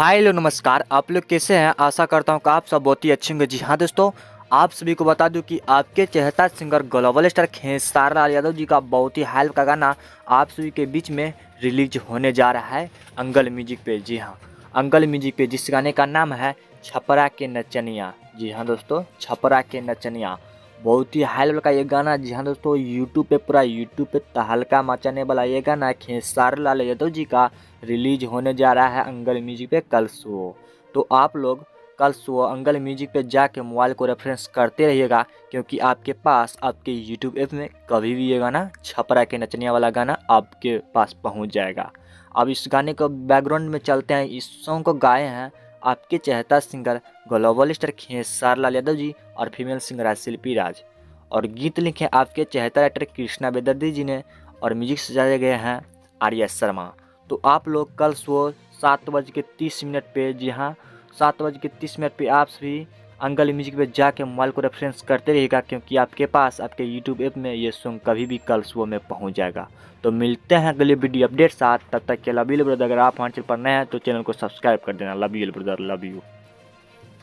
हाय लो नमस्कार। आप लोग कैसे हैं? आशा करता हूँ कि आप सब बहुत ही अच्छे होंगे। जी हाँ दोस्तों, आप सभी को बता दूं कि आपके चहेता singer global star Khesari Lal Yadav ji का बहुत ही हाल का गाना आप सभी के बीच में रिलीज होने जा रहा है अंगल म्यूजिक पे। जी हाँ, अंगल म्यूजिक पे, जिस गाने का नाम है छपरा के नचनिया। जी हाँ दोस्तों, छपरा के नचनिया बहुत ही हाई लेवल का ये गाना। जी हाँ दोस्तों, यूट्यूब पे पूरा यूट्यूब पे तहलका मचाने वाला ये गाना खेसारी लाल यादव जी का रिलीज होने जा रहा है अंगल म्यूजिक पे कल सुबह। तो आप लोग कल सुबह अंगल म्यूजिक पे जाके मोबाइल को रेफरेंस करते रहिएगा, क्योंकि आपके पास आपके यूट्यूब ऐप में कभी भी ये गाना छपरा के नचनिया वाला गाना आपके पास पहुंच जाएगा। अब इस गाने को बैकग्राउंड में चलते हैं। इस सॉन्ग को गाए हैं आपके चहेता singer global star Khesari Lal Yadav ji और फीमेल सिंगर शिल्पी राज, और गीत लिखे आपके चहेता राइटर कृष्णा बेदर्दी जी ने, और म्यूजिक सजाए गए हैं आर्या शर्मा। तो आप लोग कल सुबह 7:30 पे, जी हाँ 7:30 पे आप सभी अंगल म्यूजिक पे जाके मोबाइल को रेफरेंस करते रहिएगा, क्योंकि आपके पास आपके यूट्यूब ऐप में ये सॉन्ग कभी भी कल सुबह में पहुंच जाएगा। तो मिलते हैं अगले वीडियो अपडेट साथ, तब तक के लव यू ब्रदर। अगर आप हमारे चैनल पर नए हैं तो चैनल को सब्सक्राइब कर देना। Love you brother, love you.